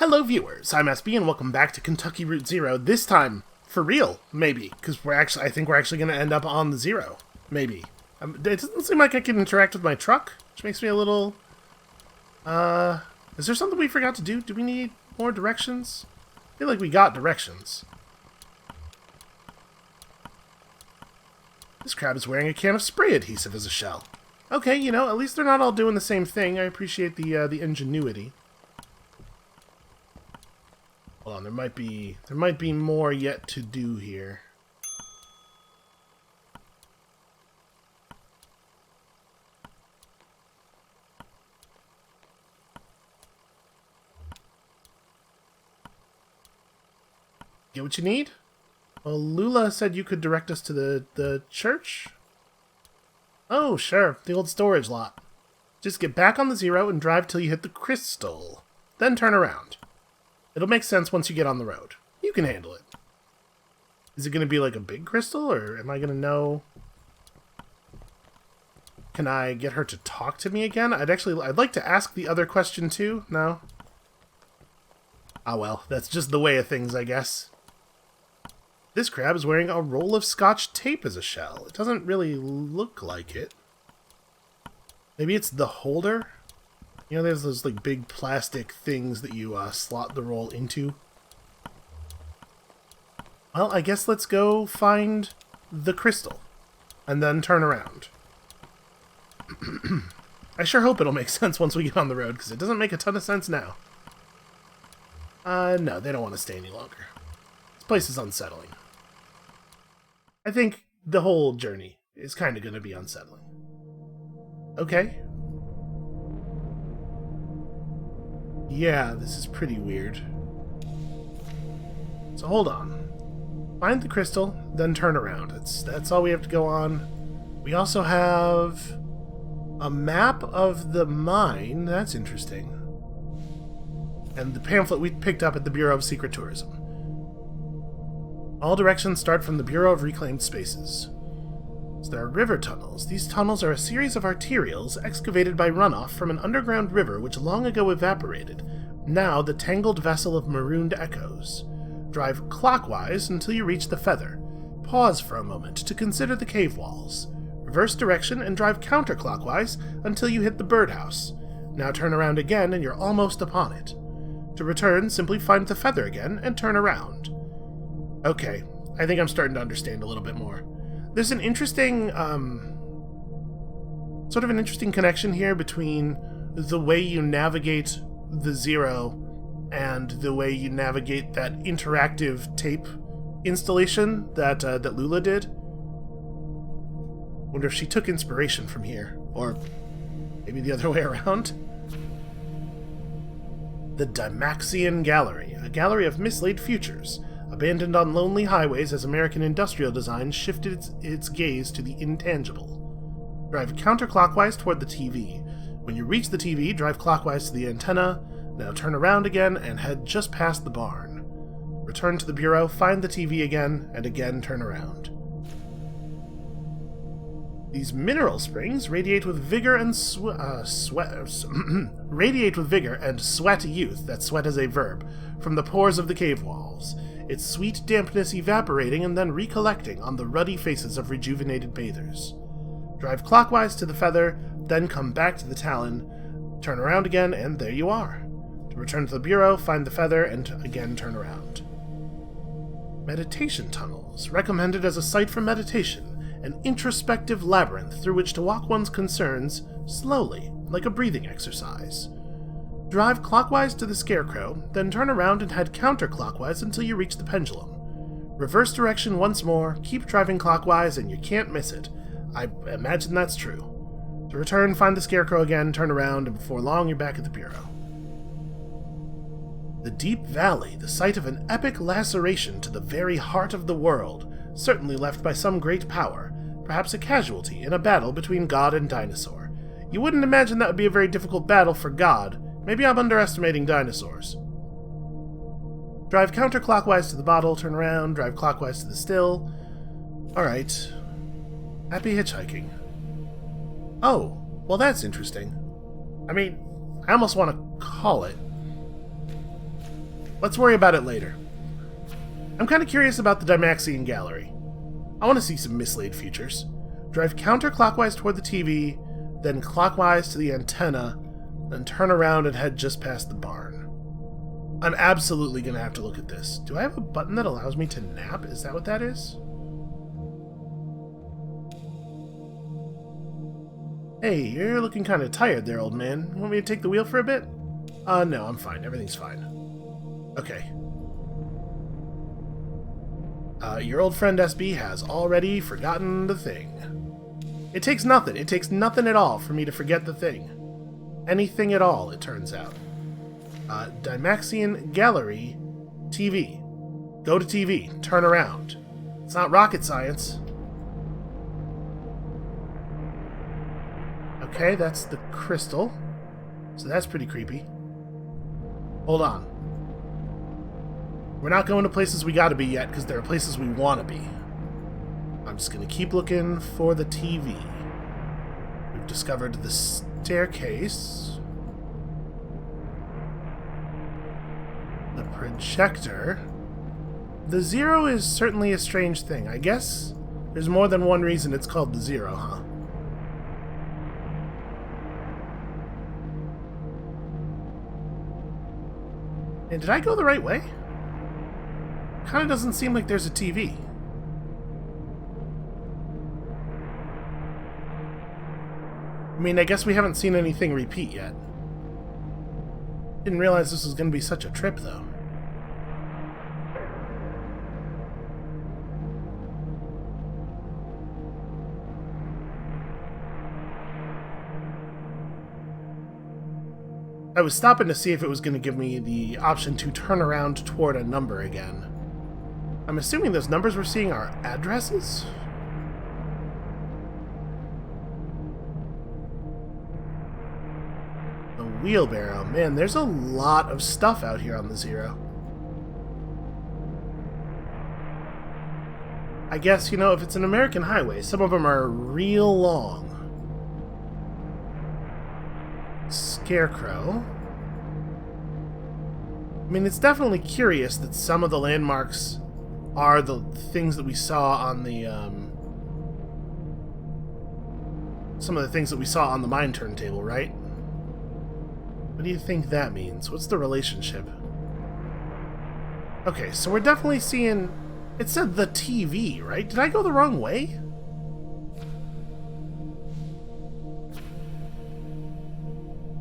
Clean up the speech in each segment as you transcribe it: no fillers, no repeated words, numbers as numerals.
Hello viewers, I'm SB and welcome back to Kentucky Route Zero, this time for real, maybe, because I think we're actually going to end up on the zero, maybe. It doesn't seem like I can interact with my truck, which makes me a little, is there something we forgot to do? Do we need more directions? I feel like we got directions. This crab is wearing a can of spray adhesive as a shell. Okay, you know, at least they're not all doing the same thing. I appreciate the ingenuity. Hold on, there might be more yet to do here. Get what you need? Well, Lula said you could direct us to the church? Oh, sure, the old storage lot. Just get back on the zero and drive till you hit the crystal. Then turn around. It'll make sense once you get on the road. You can handle it. Is it going to be like a big crystal, or am I going to know? Can I get her to talk to me again? I'd like to ask the other question too. No? Ah well, that's just the way of things, I guess. This crab is wearing a roll of scotch tape as a shell. It doesn't really look like it. Maybe it's the holder? You know, there's those like big plastic things that you slot the roll into. Well, I guess let's go find the crystal and then turn around. I sure hope it'll make sense once we get on the road, because it doesn't make a ton of sense now. No, they don't want to stay any longer. This place is unsettling. I think the whole journey is kind of going to be unsettling. Okay. Yeah, this is pretty weird. So hold on. Find the crystal, then turn around. That's all we have to go on. We also have a map of the mine. That's interesting. And the pamphlet we picked up at the Bureau of Secret Tourism. All directions start from the Bureau of Reclaimed Spaces. So there are river tunnels. These tunnels are a series of arterials excavated by runoff from an underground river which long ago evaporated, now the tangled vessel of marooned echoes. Drive clockwise until you reach the feather. Pause for a moment to consider the cave walls. Reverse direction and drive counterclockwise until you hit the birdhouse. Now turn around again and you're almost upon it. To return, simply find the feather again and turn around. Okay, I think I'm starting to understand a little bit more. There's an interesting, sort of an interesting connection here between the way you navigate the zero and the way you navigate that interactive tape installation that Lula did. Wonder if she took inspiration from here, or maybe the other way around. The Dymaxion Gallery, a gallery of mislaid futures, abandoned on lonely highways as American industrial design shifted its gaze to the intangible. Drive counterclockwise toward the TV. When you reach the TV, drive clockwise to the antenna. Now turn around again and head just past the barn. Return to the Bureau, find the TV again, and again turn around. These mineral springs radiate with vigor and radiate with vigor and sweat youth, that sweat is a verb, from the pores of the cave walls. Its sweet dampness evaporating and then recollecting on the ruddy faces of rejuvenated bathers. Drive clockwise to the feather, then come back to the talon, turn around again, and there you are. To return to the Bureau, find the feather, and again turn around. Meditation tunnels, recommended as a site for meditation, an introspective labyrinth through which to walk one's concerns slowly, like a breathing exercise. Drive clockwise to the Scarecrow, then turn around and head counterclockwise until you reach the pendulum. Reverse direction once more, keep driving clockwise, and you can't miss it. I imagine that's true. To return, find the Scarecrow again, turn around, and before long you're back at the Bureau. The Deep Valley, the site of an epic laceration to the very heart of the world, certainly left by some great power, perhaps a casualty in a battle between God and dinosaur. You wouldn't imagine that would be a very difficult battle for God. Maybe I'm underestimating dinosaurs. Drive counterclockwise to the bottle, turn around, drive clockwise to the still. Alright. Happy hitchhiking. Oh, well that's interesting. I mean, I almost want to call it. Let's worry about it later. I'm kind of curious about the Dymaxion Gallery. I want to see some mislaid futures. Drive counterclockwise toward the TV, then clockwise to the antenna, then turn around and head just past the barn. I'm absolutely going to have to look at this. Do I have a button that allows me to nap? Is that what that is? Hey, you're looking kind of tired there, old man. You want me to take the wheel for a bit? No, I'm fine. Everything's fine. Okay. Your old friend SB has already forgotten the thing. It takes nothing. It takes nothing at all for me to forget the thing. Anything at all, it turns out. Dymaxion Gallery TV. Go to TV. Turn around. It's not rocket science. Okay, that's the crystal. So that's pretty creepy. Hold on. We're not going to places we gotta be yet, because there are places we want to be. I'm just going to keep looking for the TV. We've discovered the staircase. The projector. The Zero is certainly a strange thing. I guess there's more than one reason it's called the Zero, huh? And did I go the right way? Kinda doesn't seem like there's a TV. I mean, I guess we haven't seen anything repeat yet. Didn't realize this was gonna be such a trip, though. I was stopping to see if it was going to give me the option to turn around toward a number again. I'm assuming those numbers we're seeing are addresses? The wheelbarrow. Man, there's a lot of stuff out here on the Zero. I guess, you know, if it's an American highway, some of them are real long. Scarecrow. I mean, it's definitely curious that some of the landmarks are the things that we saw on the, some of the things that we saw on the mine turntable, right? What do you think that means? What's the relationship? Okay, so we're definitely seeing... It said the TV, right? Did I go the wrong way?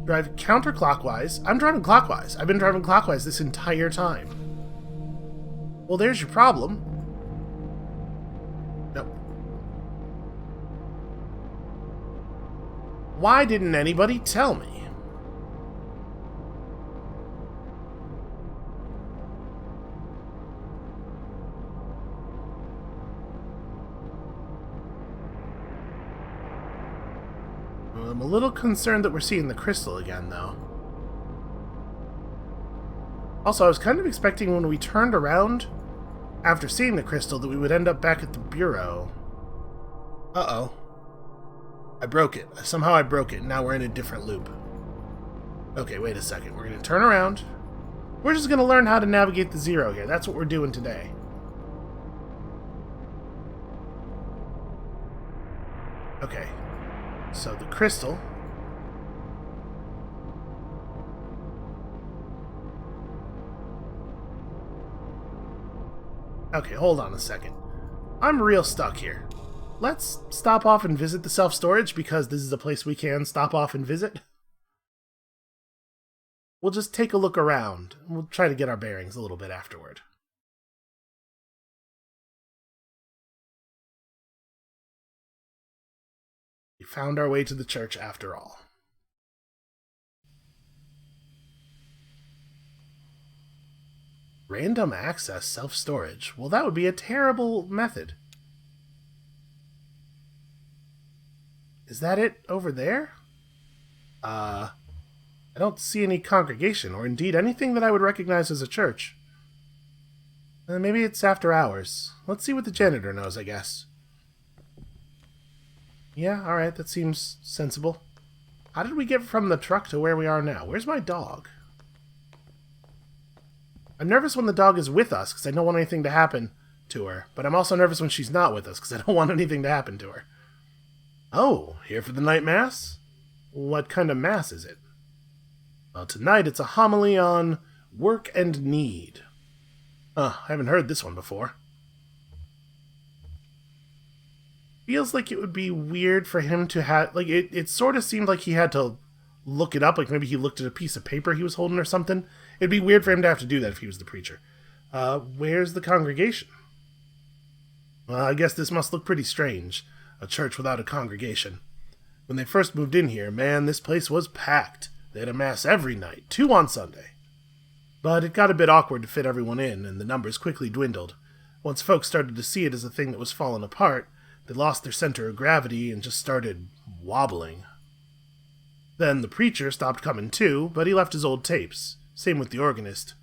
Drive counterclockwise. I'm driving clockwise. I've been driving clockwise this entire time. Well, there's your problem. Nope. Why didn't anybody tell me? I'm a little concerned that we're seeing the crystal again, though. Also, I was kind of expecting when we turned around after seeing the crystal that we would end up back at the bureau. Uh-oh. I broke it. Somehow I broke it. Now we're in a different loop. Okay, wait a second. We're going to turn around. We're just going to learn how to navigate the Zero here. That's what we're doing today. Okay. So the crystal. Okay, hold on a second. I'm real stuck here. Let's stop off and visit the self-storage because this is a place we can stop off and visit. We'll just take a look around. We'll try to get our bearings a little bit afterward. We found our way to the church after all. Random access self-storage. Well, that would be a terrible method. Is that it over there? I don't see any congregation, or indeed anything that I would recognize as a church. Maybe it's after hours. Let's see what the janitor knows, I guess. Yeah, alright, that seems sensible. How did we get from the truck to where we are now? Where's my dog? I'm nervous when the dog is with us, because I don't want anything to happen to her. But I'm also nervous when she's not with us, because I don't want anything to happen to her. Oh, here for the night mass? What kind of mass is it? Well, tonight it's a homily on work and need. I haven't heard this one before. Feels like it would be weird for him to have... Like, it sort of seemed like he had to look it up. Like, maybe he looked at a piece of paper he was holding or something. It'd be weird for him to have to do that if he was the preacher. Where's the congregation? Well, I guess this must look pretty strange. A church without a congregation. When they first moved in here, man, this place was packed. They had a mass every night, 2 on Sunday. But it got a bit awkward to fit everyone in, and the numbers quickly dwindled. Once folks started to see it as a thing that was falling apart, they lost their center of gravity and just started wobbling. Then the preacher stopped coming too, but he left his old tapes. Same with the organist.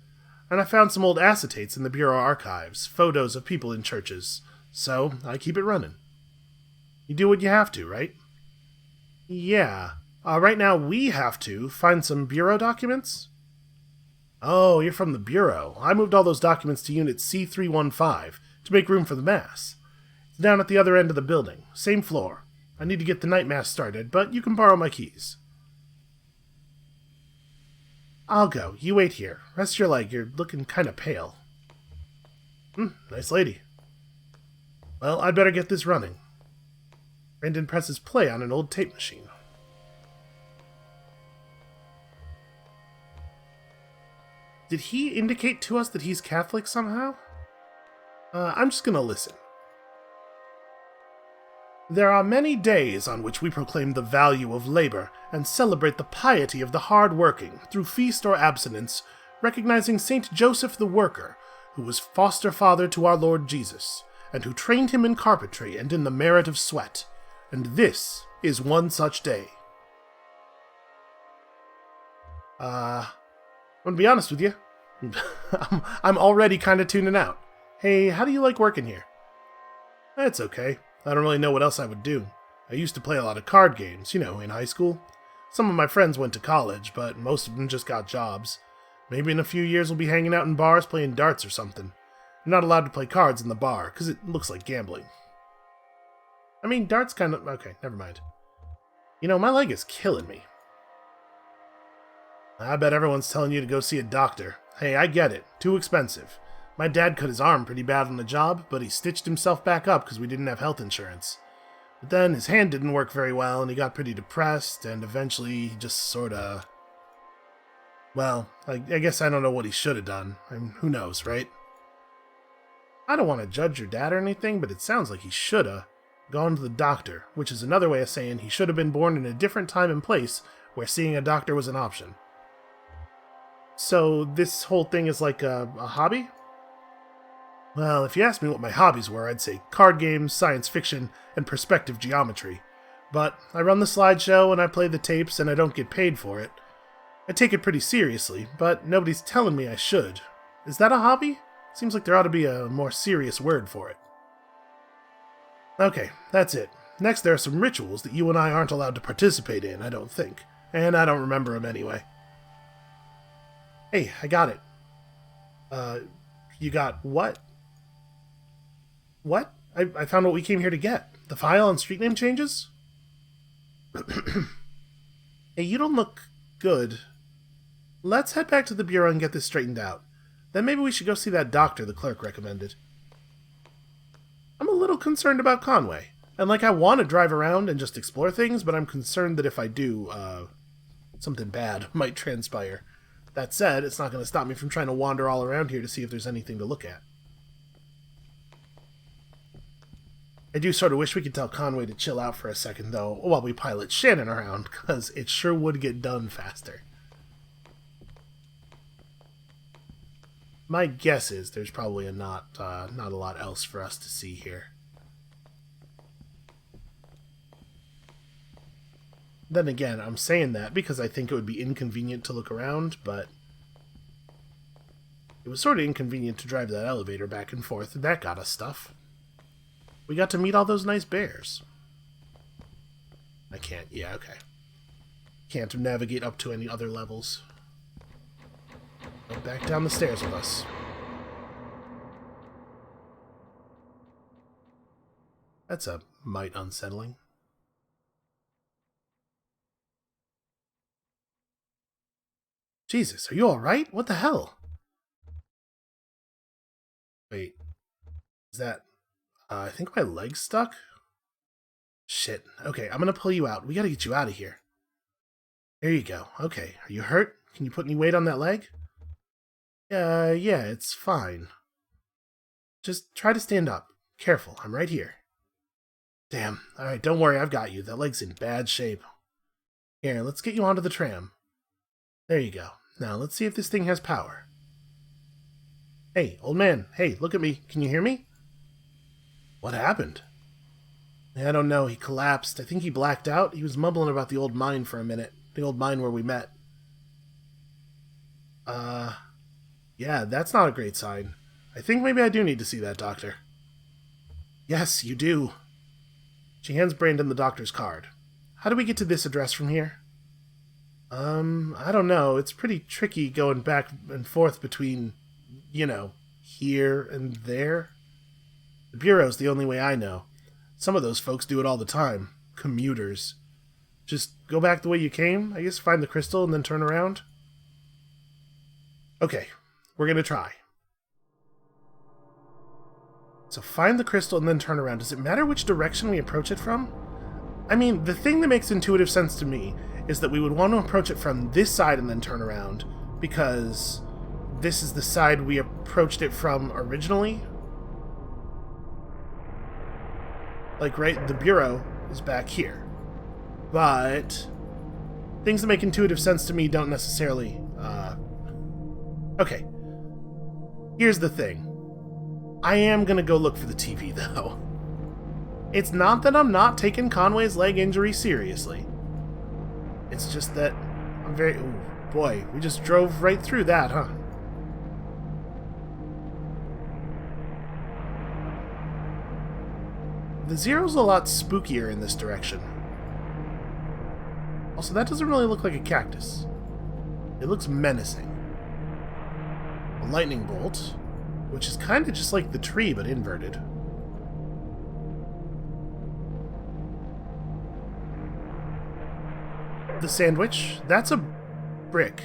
And I found some old acetates in the Bureau archives, photos of people in churches. So I keep it running. You do what you have to, right? Yeah. Right now we have to find some Bureau documents. Oh, you're from the Bureau. I moved all those documents to Unit C315 to make room for the Mass. It's down at the other end of the building, same floor. I need to get the night Mass started, but you can borrow my keys. I'll go. You wait here. Rest your leg. You're looking kind of pale. Nice lady. Well, I'd better get this running. Brandon presses play on an old tape machine. Did he indicate to us that he's Catholic somehow? I'm just gonna listen. There are many days on which we proclaim the value of labor and celebrate the piety of the hard-working through feast or abstinence, recognizing Saint Joseph the Worker, who was foster father to our Lord Jesus, and who trained him in carpentry and in the merit of sweat. And this is one such day. I'm gonna be honest with you. I'm already kind of tuning out. Hey, how do you like working here? It's okay. I don't really know what else I would do. I used to play a lot of card games, in high school. Some of my friends went to college, but most of them just got jobs. Maybe in a few years we'll be hanging out in bars playing darts or something. I'm not allowed to play cards in the bar, because it looks like gambling. I mean, darts kind of... Okay, never mind. My leg is killing me. I bet everyone's telling you to go see a doctor. Hey, I get it. Too expensive. My dad cut his arm pretty bad on the job, but he stitched himself back up because we didn't have health insurance. But then his hand didn't work very well, and he got pretty depressed, and eventually he just sorta... Well, I guess I don't know what he should have done. I mean, who knows, right? I don't want to judge your dad or anything, but it sounds like he shoulda gone to the doctor, which is another way of saying he should have been born in a different time and place where seeing a doctor was an option. So this whole thing is like a hobby? Well, if you asked me what my hobbies were, I'd say card games, science fiction, and perspective geometry. But I run the slideshow and I play the tapes and I don't get paid for it. I take it pretty seriously, but nobody's telling me I should. Is that a hobby? Seems like there ought to be a more serious word for it. Okay, that's it. Next, there are some rituals that you and I aren't allowed to participate in, I don't think. And I don't remember them anyway. Hey, I got it. You got what? What? I found what we came here to get. The file on street name changes? Hey, you don't look good. Let's head back to the Bureau and get this straightened out. Then maybe we should go see that doctor the clerk recommended. I'm a little concerned about Conway. And I want to drive around and just explore things, but I'm concerned that if I do, something bad might transpire. That said, it's not going to stop me from trying to wander all around here to see if there's anything to look at. I do sort of wish we could tell Conway to chill out for a second, though, while we pilot Shannon around, because it sure would get done faster. My guess is there's probably not a lot else for us to see here. Then again, I'm saying that because I think it would be inconvenient to look around, but it was sort of inconvenient to drive that elevator back and forth, and that got us stuff. We got to meet all those nice bears. I can't, yeah, okay. Can't navigate up to any other levels. Nope. back down the stairs with us. That's a mite unsettling. Jesus, are you alright? What the hell? Wait. Is that... I think my leg's stuck? Shit. Okay, I'm gonna pull you out. We gotta get you out of here. There you go. Okay, are you hurt? Can you put any weight on that leg? Yeah, it's fine. Just try to stand up. Careful, I'm right here. Damn. Alright, don't worry, I've got you. That leg's in bad shape. Here, let's get you onto the tram. There you go. Now, let's see if this thing has power. Hey, old man. Hey, look at me. Can you hear me? What happened? I don't know. He collapsed. I think he blacked out. He was mumbling about the old mine for a minute. The old mine where we met. Yeah, that's not a great sign. I think maybe I do need to see that doctor. Yes, you do. She hands Brandon the doctor's card. How do we get to this address from here? I don't know. It's pretty tricky going back and forth between, you know, here and there. The Bureau's the only way I know. Some of those folks do it all the time. Commuters. Just go back the way you came, I guess, find the crystal and then turn around. Okay, we're gonna try. So find the crystal and then turn around. Does it matter which direction we approach it from? I mean, the thing that makes intuitive sense to me is that we would want to approach it from this side and then turn around, because this is the side we approached it from originally. Like, right, the Bureau is back here. But things that make intuitive sense to me don't necessarily, Okay. Here's the thing. I am gonna go look for the TV, though. It's not that I'm not taking Conway's leg injury seriously. It's just that I'm very... Ooh, boy, we just drove right through that, huh? The Zero's a lot spookier in this direction. Also, that doesn't really look like a cactus. It looks menacing. A lightning bolt, which is kind of just like the tree, but inverted. The sandwich, that's a brick.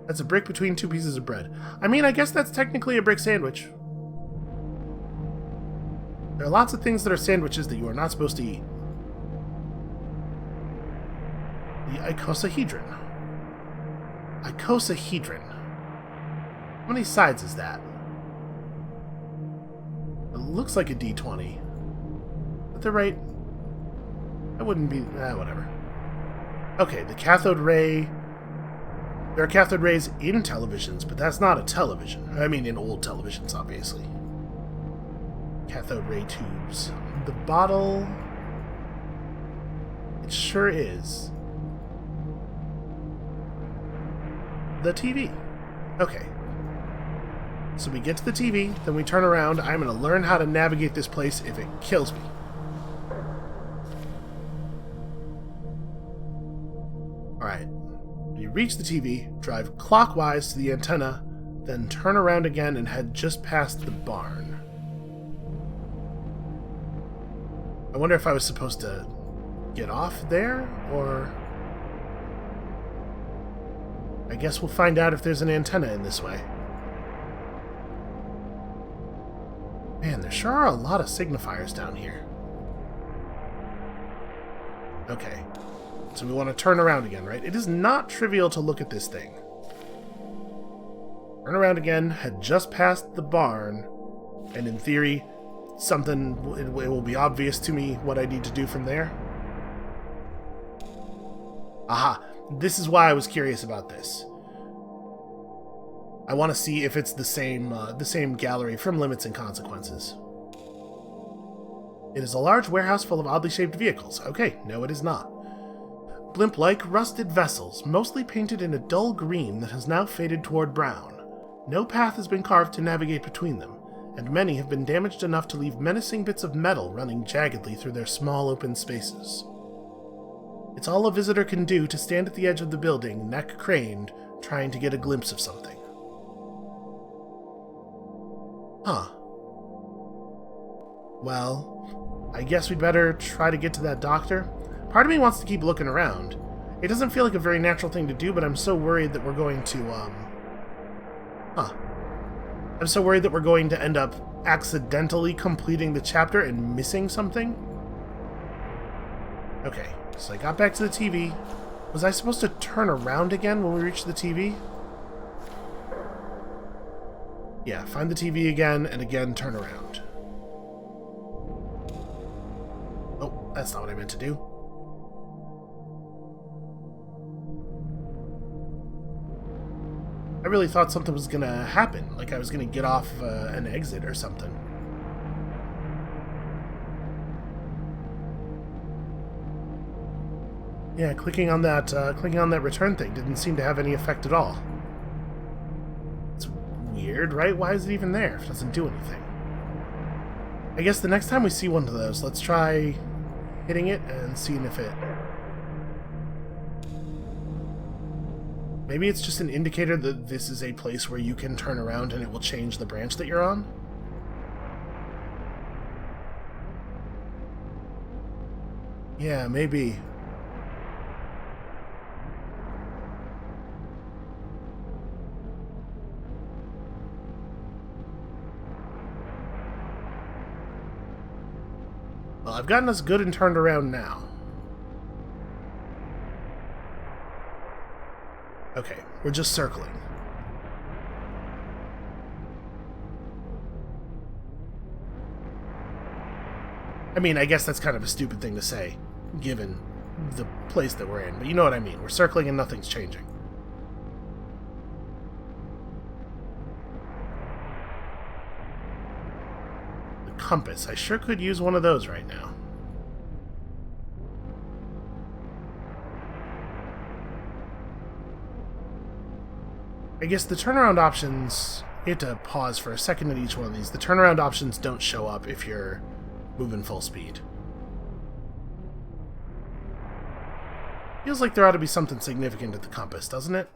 That's a brick between two pieces of bread. I mean, I guess that's technically a brick sandwich. There are lots of things that are sandwiches that you are not supposed to eat. The icosahedron. Icosahedron. How many sides is that? It looks like a D20. But they're right. That wouldn't be... whatever. Okay, the cathode ray... There are cathode rays in televisions, but that's not a television. I mean, in old televisions, obviously. Cathode ray tubes. The bottle... It sure is. The TV. Okay. So we get to the TV, then we turn around. I'm going to learn how to navigate this place if it kills me. Alright. You reach the TV, drive clockwise to the antenna, then turn around again and head just past the barn. I wonder if I was supposed to get off there, or... I guess we'll find out if there's an antenna in this way. Man, there sure are a lot of signifiers down here. Okay. So we want to turn around again, right? It is not trivial to look at this thing. Turn around again, head just past the barn, and in theory, it will be obvious to me what I need to do from there. Aha! This is why I was curious about this. I want to see if it's the same gallery from Limits and Consequences. It is a large warehouse full of oddly shaped vehicles. Okay, no it is not. Blimp-like rusted vessels, mostly painted in a dull green that has now faded toward brown. No path has been carved to navigate between them, and many have been damaged enough to leave menacing bits of metal running jaggedly through their small open spaces. It's all a visitor can do to stand at the edge of the building, neck craned, trying to get a glimpse of something. Huh. Well, I guess we'd better try to get to that doctor. Part of me wants to keep looking around. It doesn't feel like a very natural thing to do, but I'm so worried that we're going to, I'm so worried that we're going to end up accidentally completing the chapter and missing something. Okay, so I got back to the TV. Was I supposed to turn around again when we reached the TV? Yeah, find the TV again, and again turn around. Oh, that's not what I meant to do. I really thought something was gonna happen, like I was gonna get off an exit or something. Yeah, clicking on that return thing didn't seem to have any effect at all. It's weird, right? Why is it even there if it doesn't do anything? I guess the next time we see one of those, let's try hitting it and seeing if it... Maybe it's just an indicator that this is a place where you can turn around and it will change the branch that you're on. Yeah, maybe. Well, I've gotten us good and turned around now. Okay, we're just circling. I mean, I guess that's kind of a stupid thing to say, given the place that we're in, but you know what I mean. We're circling and nothing's changing. The compass. I sure could use one of those right now. I guess the turnaround options, you have to pause for a second at each one of these. The turnaround options don't show up if you're moving full speed. Feels like there ought to be something significant at the compass, doesn't it?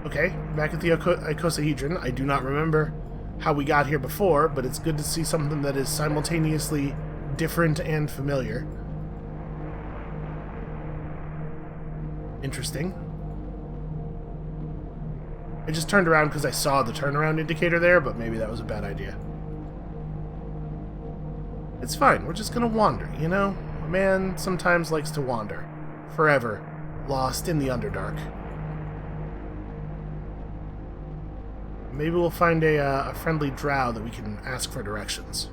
Okay, back at the icosahedron. I do not remember how we got here before, but it's good to see something that is simultaneously different and familiar. Interesting. I just turned around because I saw the turnaround indicator there, but maybe that was a bad idea. It's fine, we're just gonna wander, you know? A man sometimes likes to wander. Forever. Lost in the Underdark. Maybe we'll find a friendly drow that we can ask for directions.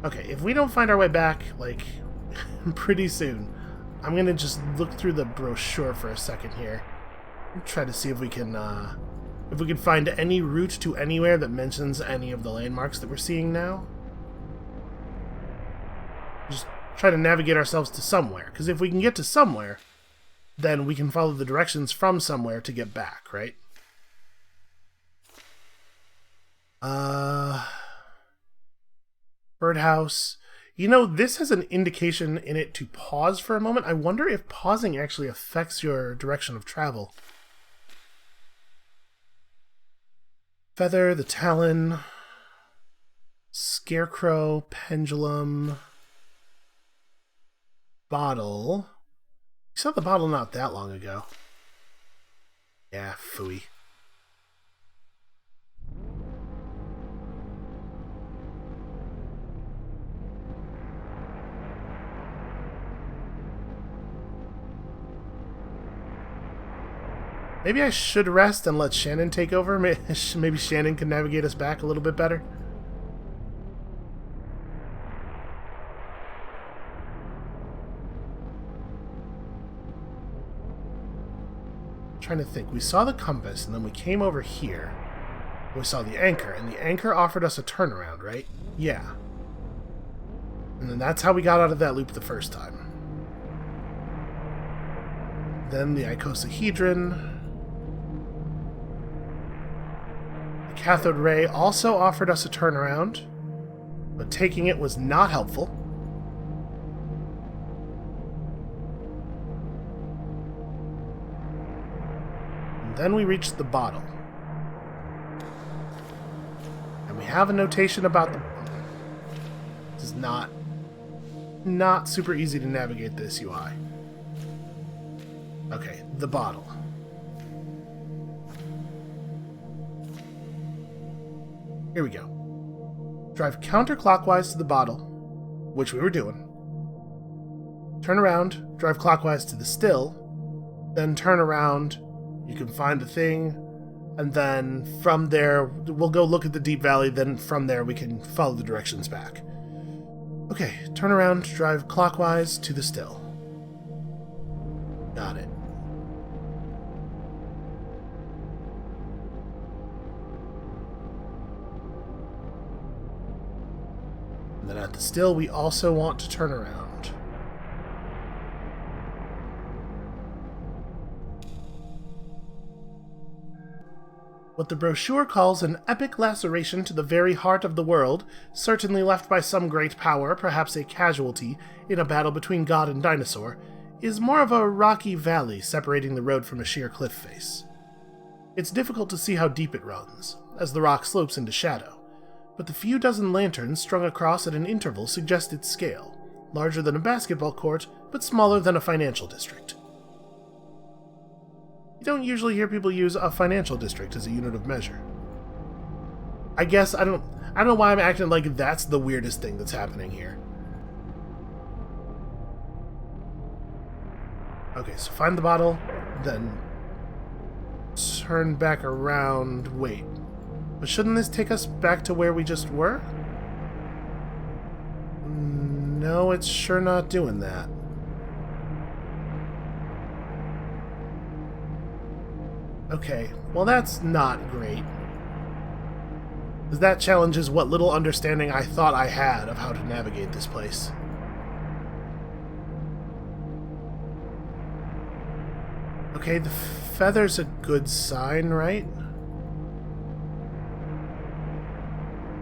Okay, if we don't find our way back, like, pretty soon, I'm gonna just look through the brochure for a second here. And try to see if we can find any route to anywhere that mentions any of the landmarks that we're seeing now. Just try to navigate ourselves to somewhere, because if we can get to somewhere, then we can follow the directions from somewhere to get back, right? Birdhouse. You know, this has an indication in it to pause for a moment. I wonder if pausing actually affects your direction of travel. Feather, the Talon, Scarecrow, Pendulum, Bottle. You saw the bottle not that long ago. Yeah, phooey. Maybe I should rest and let Shannon take over. Maybe Shannon can navigate us back a little bit better. I'm trying to think. We saw the compass, and then we came over here. We saw the anchor, and the anchor offered us a turnaround, right? Yeah. And then that's how we got out of that loop the first time. Then the icosahedron. The cathode ray also offered us a turnaround, but taking it was not helpful. And then we reached the bottle. And we have a notation about the... This is not super easy to navigate this UI. Okay, the bottle. Here we go. Drive counterclockwise to the bottle, which we were doing. Turn around, drive clockwise to the still, then turn around, you can find the thing, and then from there, we'll go look at the deep valley, then from there we can follow the directions back. Okay, turn around, drive clockwise to the still. Got it. And then at the still, we also want to turn around. What the brochure calls an epic laceration to the very heart of the world, certainly left by some great power, perhaps a casualty, in a battle between God and dinosaur, is more of a rocky valley separating the road from a sheer cliff face. It's difficult to see how deep it runs, as the rock slopes into shadow, but the few dozen lanterns strung across at an interval suggest its scale, larger than a basketball court, but smaller than a financial district. You don't usually hear people use a financial district as a unit of measure. I guess I don't know why I'm acting like that's the weirdest thing that's happening here. Okay, so find the bottle, then turn back around. Wait, but shouldn't this take us back to where we just were? No, it's sure not doing that. Okay, well that's not great. Because that challenges what little understanding I thought I had of how to navigate this place. Okay, the feather's a good sign, right?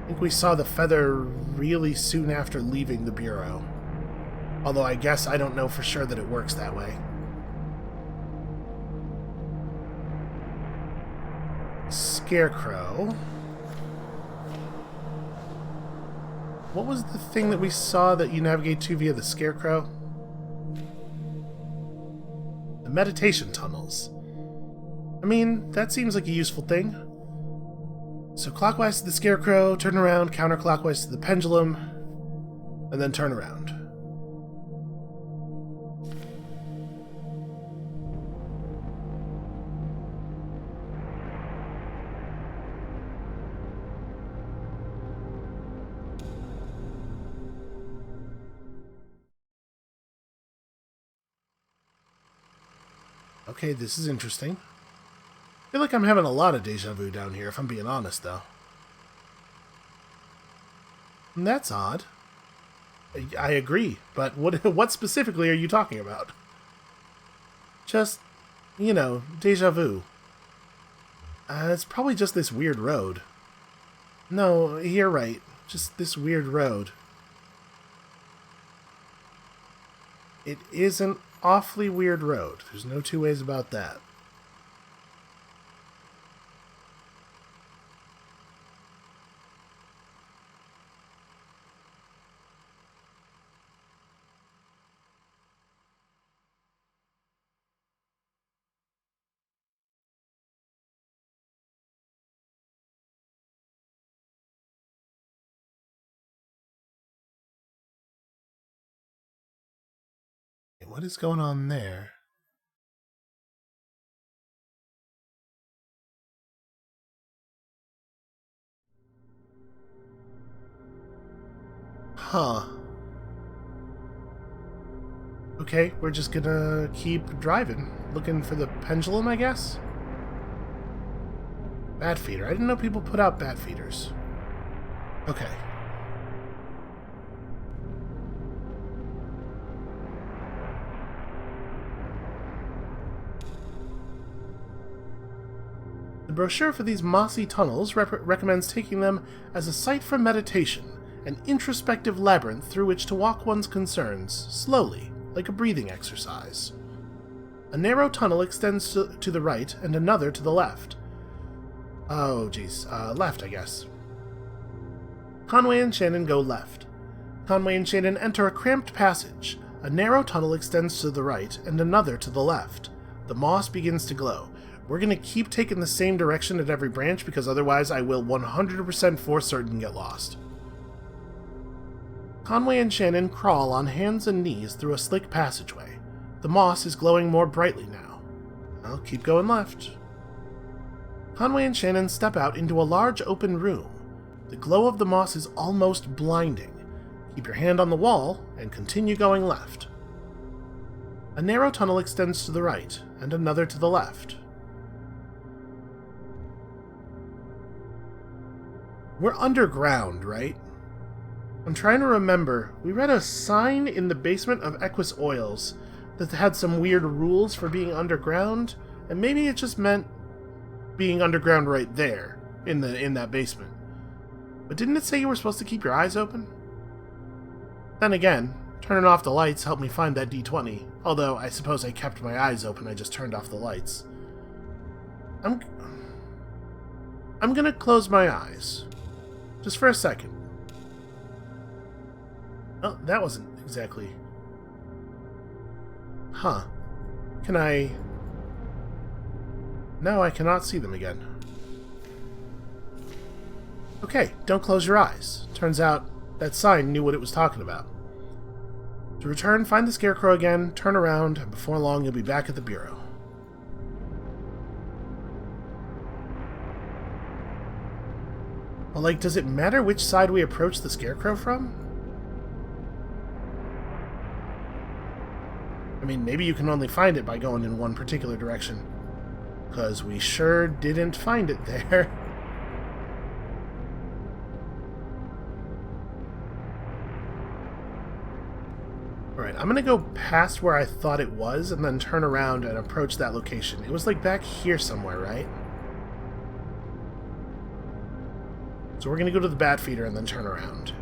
I think we saw the feather really soon after leaving the Bureau. Although I guess I don't know for sure that it works that way. Scarecrow. What was the thing that we saw that you navigate to via the Scarecrow? The meditation tunnels. I mean, that seems like a useful thing. So clockwise to the Scarecrow, turn around, counterclockwise to the pendulum, and then turn around. Okay, this is interesting. I feel like I'm having a lot of deja vu down here, if I'm being honest, though. And that's odd. I agree, but what specifically are you talking about? Just, you know, deja vu. It's probably just this weird road. No, you're right. Just this weird road. It is an awfully weird road. There's no two ways about that. What is going on there? Huh. Okay, we're just gonna keep driving. Looking for the pendulum, I guess? Bat feeder. I didn't know people put out bat feeders. Okay. The brochure for these mossy tunnels recommends taking them as a site for meditation, an introspective labyrinth through which to walk one's concerns, slowly, like a breathing exercise. A narrow tunnel extends to the right and another to the left. Oh, geez. Left, I guess. Conway and Shannon go left. Conway and Shannon enter a cramped passage. A narrow tunnel extends to the right and another to the left. The moss begins to glow. We're going to keep taking the same direction at every branch because otherwise I will 100% for certain get lost. Conway and Shannon crawl on hands and knees through a slick passageway. The moss is glowing more brightly now. I'll keep going left. Conway and Shannon step out into a large open room. The glow of the moss is almost blinding. Keep your hand on the wall and continue going left. A narrow tunnel extends to the right and another to the left. We're underground, right? I'm trying to remember. We read a sign in the basement of Equus Oils that had some weird rules for being underground, and maybe it just meant being underground right there in that basement. But didn't it say you were supposed to keep your eyes open? Then again, turning off the lights helped me find that D20, although I suppose I kept my eyes open, I just turned off the lights. I'm gonna close my eyes. Just for a second. Oh, that wasn't exactly... Huh. Can I... No, I cannot see them again. Okay, don't close your eyes. Turns out that sign knew what it was talking about. To return, find the Scarecrow again, turn around, and before long you'll be back at the Bureau. Well, like, does it matter which side we approach the Scarecrow from? I mean, maybe you can only find it by going in one particular direction. Because we sure didn't find it there. Alright, I'm gonna go past where I thought it was and then turn around and approach that location. It was like back here somewhere, right? So we're gonna go to the Bat Feeder and then turn around.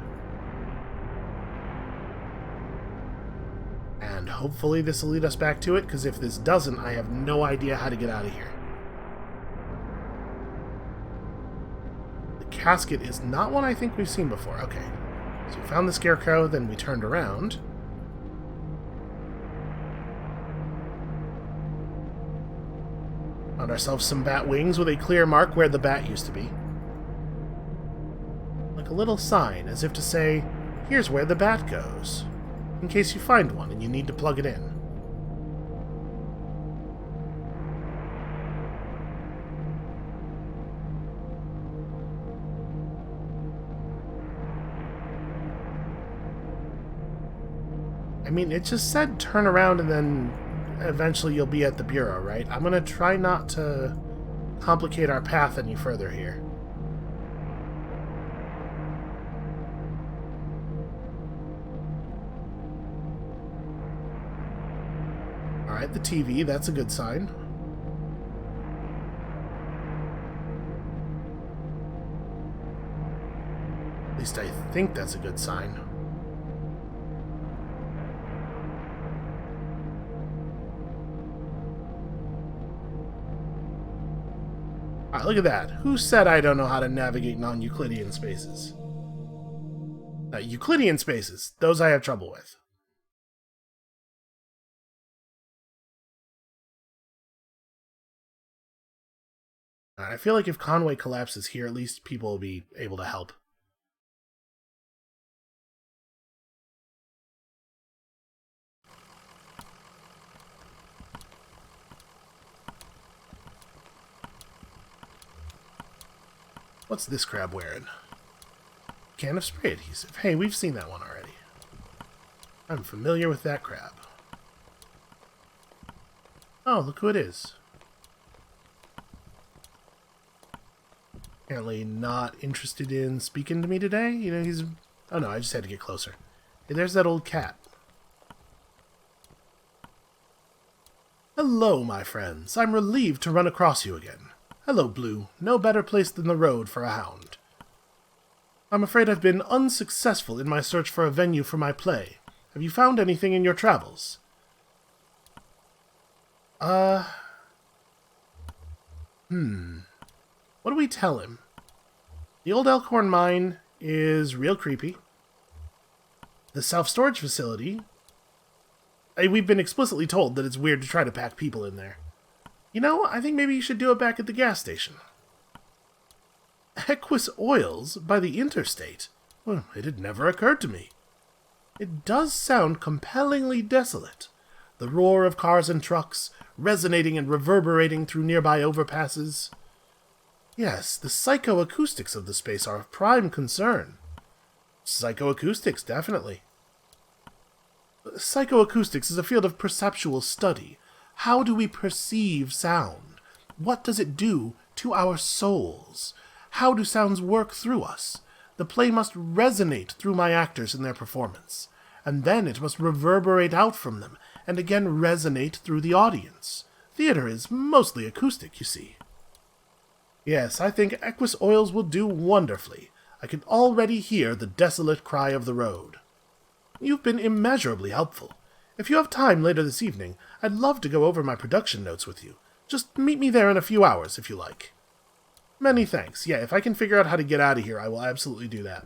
And hopefully this will lead us back to it, because if this doesn't, I have no idea how to get out of here. The casket is not one I think we've seen before. Okay. So we found the Scarecrow, then we turned around. Found ourselves some bat wings with a clear mark where the bat used to be. Like a little sign, as if to say, here's where the bat goes. In case you find one and you need to plug it in. I mean, it just said turn around and then eventually you'll be at the Bureau, right? I'm gonna try not to complicate our path any further here. Alright, the TV, that's a good sign. At least I think that's a good sign. Alright, look at that. Who said I don't know how to navigate non-Euclidean spaces? Euclidean spaces, those I have trouble with. I feel like if Conway collapses here, at least people will be able to help. What's this crab wearing? Can of spray adhesive. Hey, we've seen that one already. I'm familiar with that crab. Oh, look who it is. Apparently not interested in speaking to me today. You know, he's... Oh no, I just had to get closer. Hey, there's that old cat. Hello, my friends. I'm relieved to run across you again. Hello, Blue. No better place than the road for a hound. I'm afraid I've been unsuccessful in my search for a venue for my play. Have you found anything in your travels? What do we tell him? The old Elkhorn mine is real creepy. The self-storage facility... we've been explicitly told that it's weird to try to pack people in there. You know, I think maybe you should do it back at the gas station. Equus Oils by the interstate? Well, it had never occurred to me. It does sound compellingly desolate. The roar of cars and trucks, resonating and reverberating through nearby overpasses. Yes, the psychoacoustics of the space are of prime concern. Psychoacoustics, definitely. Psychoacoustics is a field of perceptual study. How do we perceive sound? What does it do to our souls? How do sounds work through us? The play must resonate through my actors in their performance, and then it must reverberate out from them, and again resonate through the audience. Theater is mostly acoustic, you see. Yes, I think Equus Oils will do wonderfully. I can already hear the desolate cry of the road. You've been immeasurably helpful. If you have time later this evening, I'd love to go over my production notes with you. Just meet me there in a few hours, if you like. Many thanks. Yeah, if I can figure out how to get out of here, I will absolutely do that.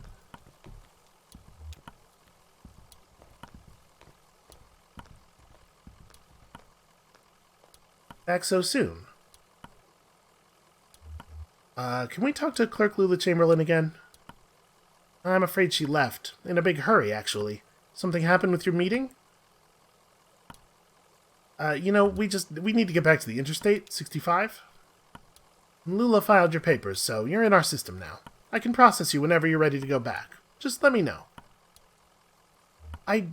Back so soon. Can we talk to Clerk Lula Chamberlain again? I'm afraid she left. In a big hurry, actually. Something happened with your meeting? You know, we need to get back to the Interstate 65. Lula filed your papers, so you're in our system now. I can process you whenever you're ready to go back. Just let me know. I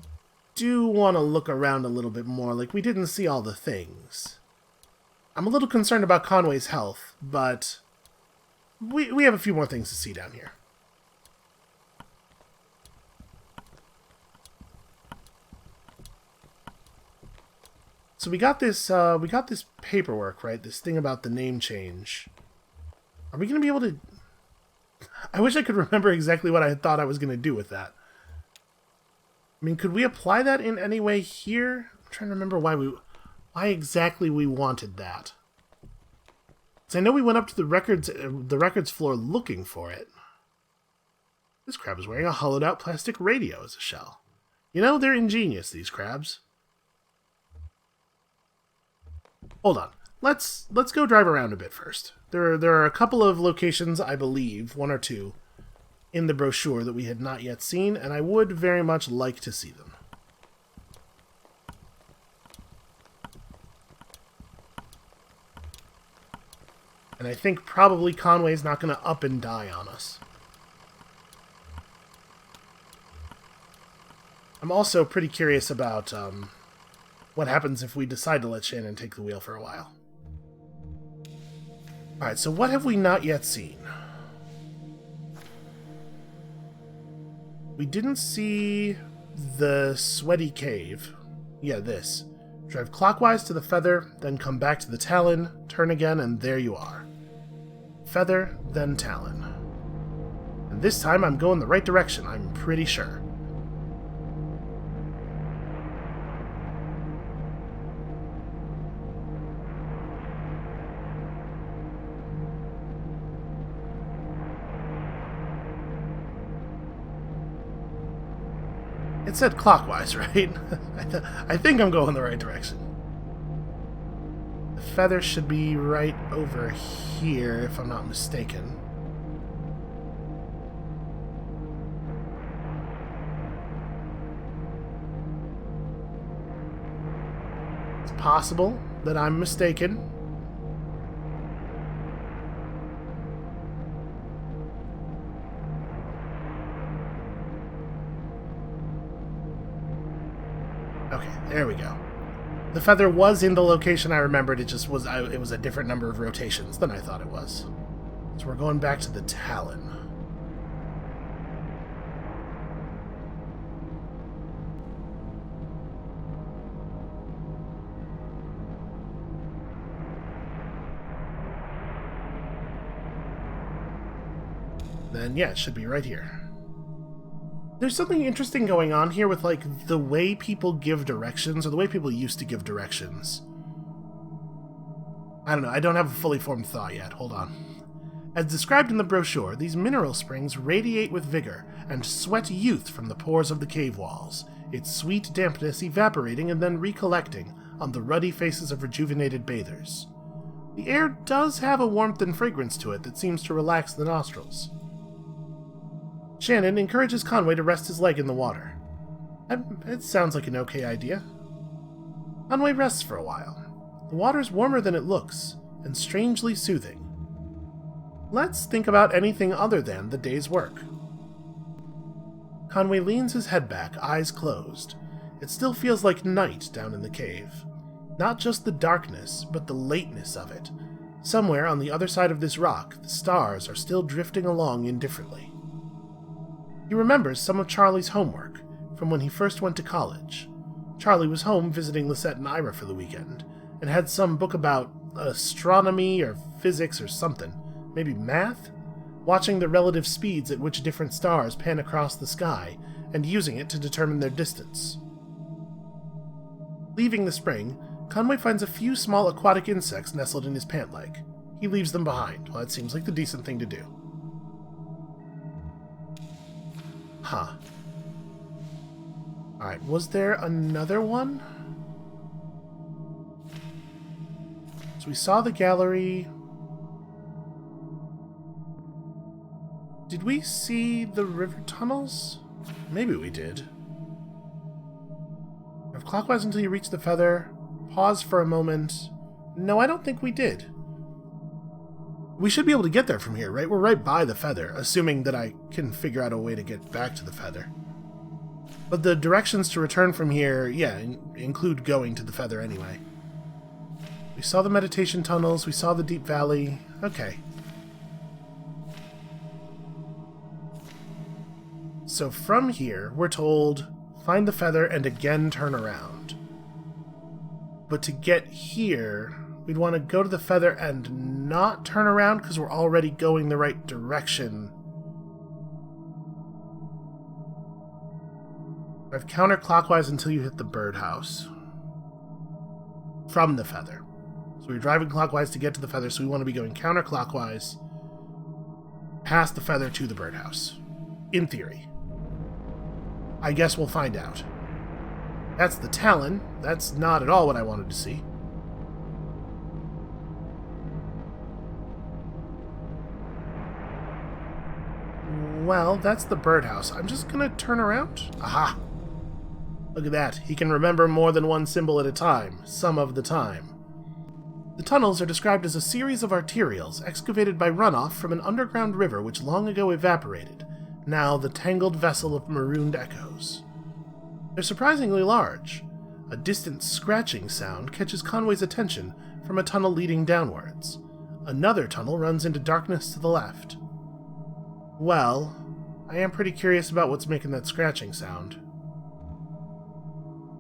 do want to look around a little bit more, like we didn't see all the things. I'm a little concerned about Conway's health, but we have a few more things to see down here. So we got this paperwork, right? This thing about the name change. Are we going to be able to... I wish I could remember exactly what I thought I was going to do with that. I mean, could we apply that in any way here? I'm trying to remember why exactly we wanted that. Because I know we went up to the records floor looking for it. This crab is wearing a hollowed out plastic radio as a shell. You know, they're ingenious, these crabs. Hold on. Let's go drive around a bit first. There are a couple of locations, I believe, one or two, in the brochure that we had not yet seen, and I would very much like to see them. And I think probably Conway's not going to up and die on us. I'm also pretty curious about what happens if we decide to let Shannon take the wheel for a while. Alright, so what have we not yet seen? We didn't see the sweaty cave. Yeah, this. Drive clockwise to the Feather, then come back to the Talon, turn again, and there you are. Feather, then Talon. And this time I'm going the right direction, I'm pretty sure. It said clockwise, right? I think I'm going the right direction. The Feather should be right over here, if I'm not mistaken. It's possible that I'm mistaken. Okay, there we go. The Feather was in the location I remembered, it just was it was a different number of rotations than I thought it was. So we're going back to the Talon. then yeah, it should be right here. There's something interesting going on here with, like, the way people give directions, or the way people used to give directions. I don't know, I don't have a fully formed thought yet. Hold on. As described in the brochure, these mineral springs radiate with vigor and sweat youth from the pores of the cave walls, its sweet dampness evaporating and then recollecting on the ruddy faces of rejuvenated bathers. The air does have a warmth and fragrance to it that seems to relax the nostrils. Shannon encourages Conway to rest his leg in the water. It sounds like an okay idea. Conway rests for a while. The water's warmer than it looks, and strangely soothing. Let's think about anything other than the day's work. Conway leans his head back, eyes closed. It still feels like night down in the cave. Not just the darkness, but the lateness of it. Somewhere on the other side of this rock, the stars are still drifting along indifferently. He remembers some of Charlie's homework, from when he first went to college. Charlie was home visiting Lisette and Ira for the weekend, and had some book about astronomy or physics or something, maybe math? Watching the relative speeds at which different stars pan across the sky, and using it to determine their distance. Leaving the spring, Conway finds a few small aquatic insects nestled in his pant leg. He leaves them behind. Well, that seems like the decent thing to do. Huh. Alright, was there another one? So we saw the gallery. Did we see the river tunnels? Maybe we did. Drive clockwise until you reach the feather. Pause for a moment. No, I don't think we did. We should be able to get there from here, right? We're right by the feather, assuming that I can figure out a way to get back to the feather. But the directions to return from here, yeah, include going to the feather anyway. We saw the meditation tunnels, we saw the deep valley. Okay. So from here, we're told, find the feather and again turn around. But to get here, we'd want to go to the feather and not turn around because we're already going the right direction. Drive counterclockwise until you hit the birdhouse. From the feather. So we're driving clockwise to get to the feather, so we want to be going counterclockwise past the feather to the birdhouse. In theory. I guess we'll find out. That's the Talon. That's not at all what I wanted to see. Well, that's the birdhouse. I'm just gonna turn around. Aha! Look at that. He can remember more than one symbol at a time, some of the time. The tunnels are described as a series of arterials excavated by runoff from an underground river which long ago evaporated, now the tangled vessel of marooned echoes. They're surprisingly large. A distant scratching sound catches Conway's attention from a tunnel leading downwards. Another tunnel runs into darkness to the left. Well, I am pretty curious about what's making that scratching sound.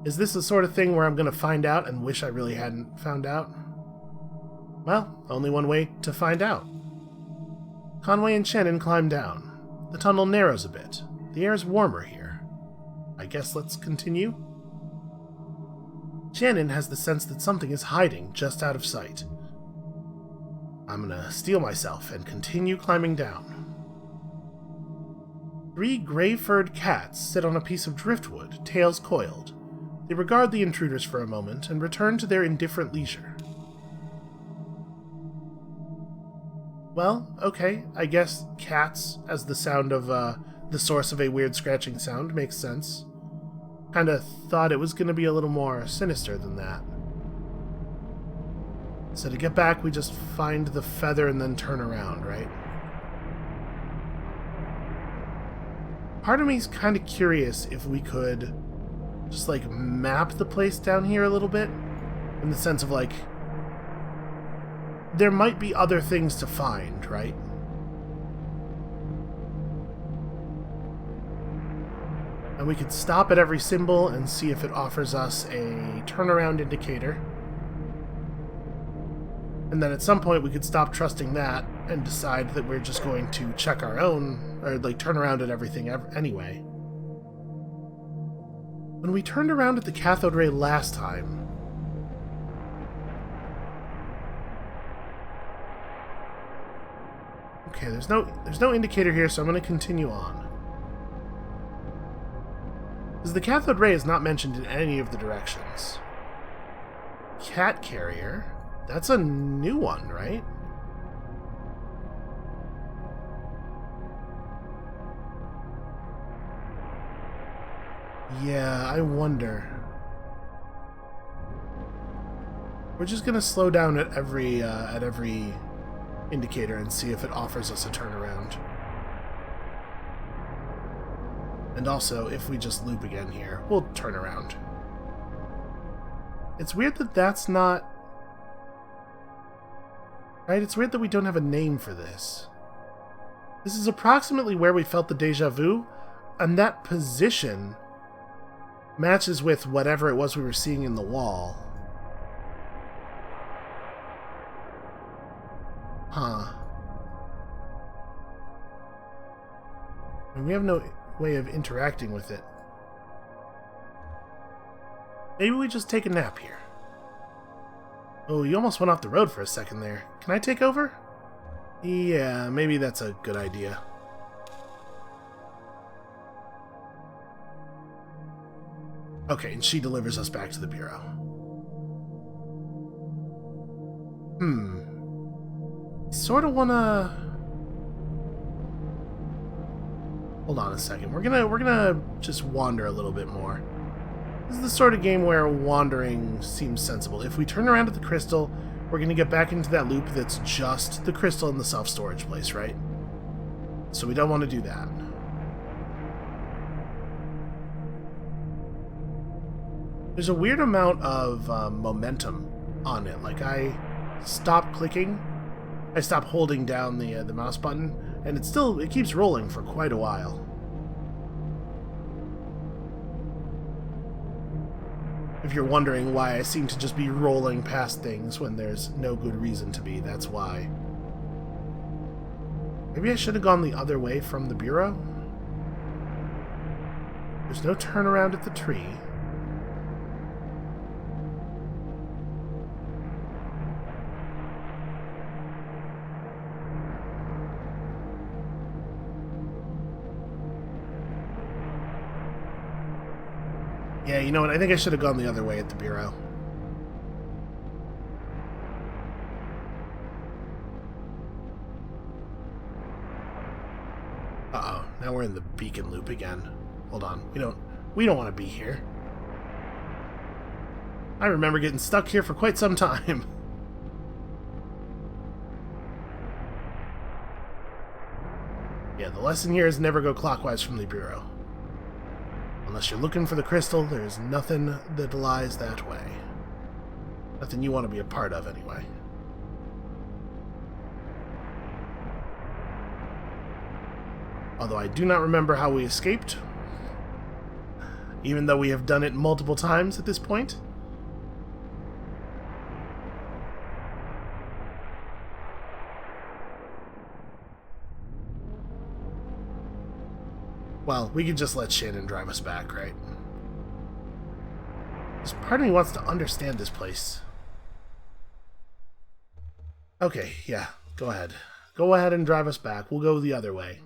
Is this the sort of thing where I'm going to find out and wish I really hadn't found out? Well, only one way to find out. Conway and Shannon climb down. The tunnel narrows a bit. The air's warmer here. I guess let's continue? Shannon has the sense that something is hiding just out of sight. I'm gonna steel myself and continue climbing down. 3 gray-furred cats sit on a piece of driftwood, tails coiled. They regard the intruders for a moment and return to their indifferent leisure. Well, okay, I guess cats as the sound of, the source of a weird scratching sound makes sense. Kinda thought it was gonna be a little more sinister than that. So to get back, we just find the feather and then turn around, right? Part of me's kinda curious if we could just, like, map the place down here a little bit. In the sense of, like, there might be other things to find, right? And we could stop at every symbol and see if it offers us a turnaround indicator. And then at some point we could stop trusting that and decide that we're just going to check our own, or like turn around at everything anyway. When we turned around at the cathode ray last time, okay, there's no indicator here, so I'm going to continue on. Because the cathode ray is not mentioned in any of the directions. Cat carrier, that's a new one, right? Yeah, I wonder. We're just gonna slow down at every indicator and see if it offers us a turnaround. And also, if we just loop again here, we'll turn around. It's weird that that's not... Right? It's weird that we don't have a name for this. This is approximately where we felt the deja vu, and that position matches with whatever it was we were seeing in the wall. Huh. And we have no way of interacting with it. Maybe we just take a nap here. Oh, you almost went off the road for a second there. Can I take over? Yeah, maybe that's a good idea. Okay, and she delivers us back to the Bureau. Sort of wanna... Hold on a second. We're gonna just wander a little bit more. This is the sort of game where wandering seems sensible. If we turn around at the crystal, we're gonna get back into that loop that's just the crystal in the self-storage place, right? So we don't want to do that. There's a weird amount of momentum on it. Like, I stop clicking, I stop holding down the mouse button, and it keeps rolling for quite a while. If you're wondering why I seem to just be rolling past things when there's no good reason to be, that's why. Maybe I should have gone the other way from the Bureau? There's no turnaround at the tree. Yeah, you know what? I think I should have gone the other way at the Bureau. Uh-oh. Now we're in the beacon loop again. Hold on. We don't want to be here. I remember getting stuck here for quite some time. Yeah, the lesson here is never go clockwise from the Bureau. Unless you're looking for the crystal, there's nothing that lies that way. Nothing you want to be a part of, anyway. Although I do not remember how we escaped, even though we have done it multiple times at this point. Well, we could just let Shannon drive us back, right? Because part of me wants to understand this place. Okay, yeah, go ahead. Go ahead and drive us back. We'll go the other way.